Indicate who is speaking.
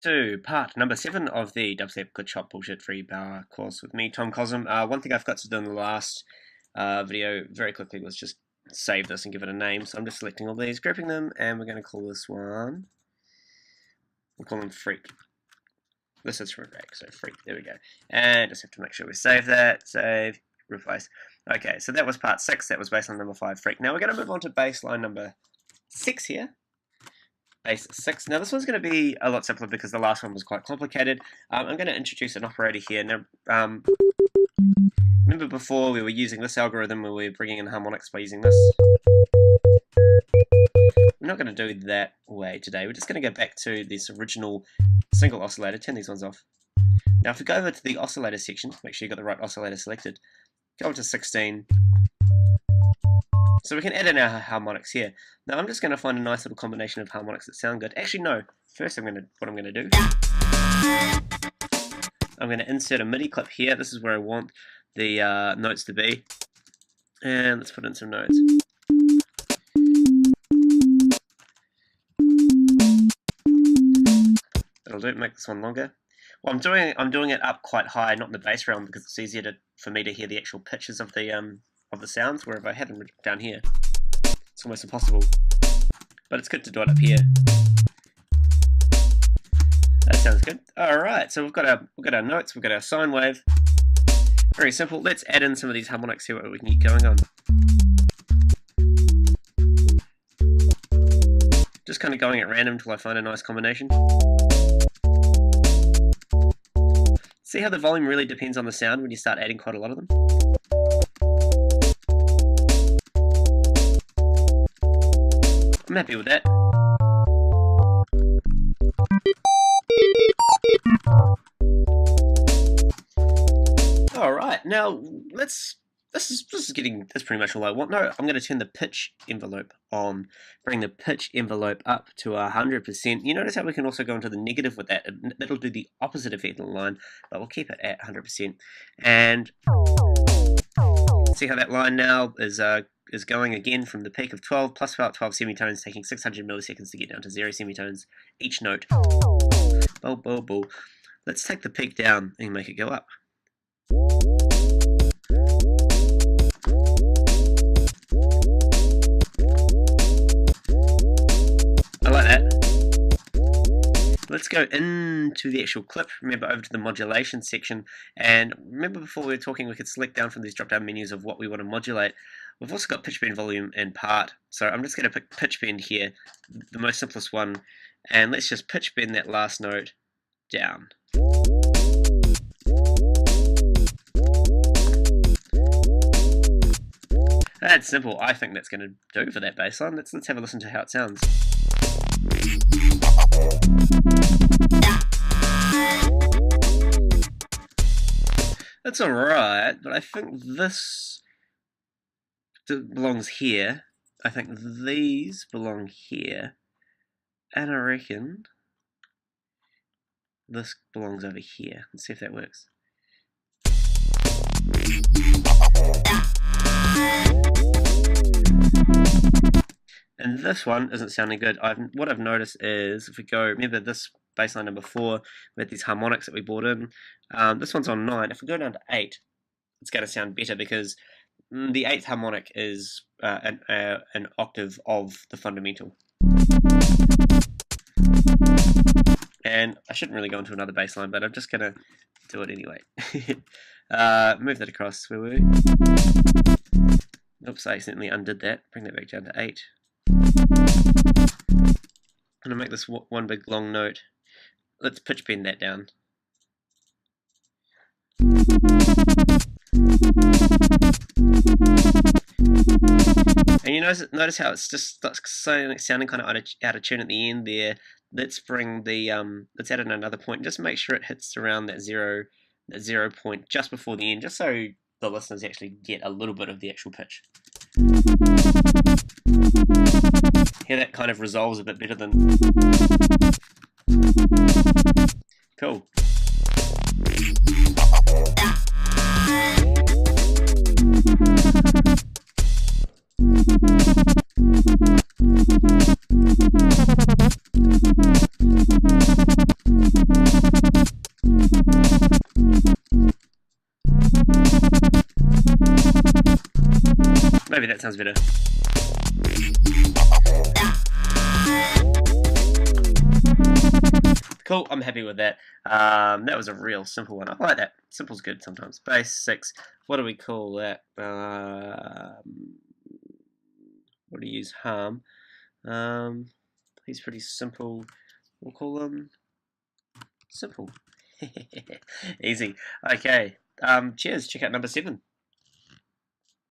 Speaker 1: To part number 7 of the Dubstep Good Shop Bullshit Free Bar course with me, Tom Cosm. One thing I forgot to do in the last video very quickly was just save this and give it a name. So I'm just selecting all these, grouping them, and we're going to call this one, we'll call them Freak. This is for a break, so Freak, there we go. And just have to make sure we save that, save, replace. Okay, so that was part 6, that was baseline number 5, Freak. Now we're going to move on to baseline number 6 here. Base 6. Now this one's going to be a lot simpler because the last one was quite complicated. I'm going to introduce an operator here. Now, remember before we were using this algorithm where we were bringing in harmonics by using this? We're not going to do that way today. We're just going to go back to this original single oscillator. Turn these ones off. Now if we go over to the oscillator section, make sure you got the right oscillator selected. Go to 16. So we can add in our harmonics here. Now I'm just going to find a nice little combination of harmonics that sound good. Actually no, first what I'm going to do, I'm going to insert a MIDI clip here. This is where I want the notes to be. And let's put in some notes. That'll do, make this one longer. Well, I'm doing it up quite high, not in the bass realm, because it's easier for me to hear the actual pitches of the sounds, where if I had them down here, it's almost impossible. But it's good to do it up here. That sounds good. Alright, so we've got our notes, we've got our sine wave. Very simple. Let's add in some of these harmonics, see what we can get going on. Just kind of going at random until I find a nice combination. See how the volume really depends on the sound when you start adding quite a lot of them? I'm happy with that. Alright, now this is pretty much all I want. No, I'm going to turn the pitch envelope on. Bring the pitch envelope up to 100%. You notice how we can also go into the negative with that. That'll do the opposite effect on the line, but we'll keep it at 100%. And see how that line now is going again from the peak of 12 plus about 12 semitones, taking 600 milliseconds to get down to 0 semitones each note. Bow, bow, bow. Let's take the peak down and make it go up. I like that. Let's go into the actual clip, remember over to the modulation section, and remember before we were talking we could select down from these drop down menus of what we want to modulate. We've also got pitch bend, volume and part, so I'm just going to pick pitch bend here, the most simplest one, and let's just pitch bend that last note down. That's simple. I think that's going to do for that bass line. Let's have a listen to how it sounds. That's alright, but I think this belongs here. I think these belong here. And I reckon this belongs over here. Let's see if that works. And this one isn't sounding good. What I've noticed is, if we go, remember this bassline number 4, we had these harmonics that we brought in. This one's on 9. If we go down to 8, it's going to sound better because the 8th harmonic is an octave of the fundamental. And I shouldn't really go into another bassline, but I'm just going to do it anyway. Move that across. Where were we? Oops, I accidentally undid that. Bring that back down to 8. I'm going to make this one big long note. Let's pitch bend that down. And you notice how it's just sounding kind of out of tune at the end there. Let's bring the let's add in another point. Just make sure it hits around that zero point just before the end, just so the listeners actually get a little bit of the actual pitch. Here that kind of resolves a bit better than... Cool. that sounds better. Cool, I'm happy with that. That was a real simple one. I like that. Simple's good sometimes. Bass 6. What do we call that? What do you use? Harm. He's pretty simple. We'll call him simple. Easy. Okay. Cheers. Check out number 7.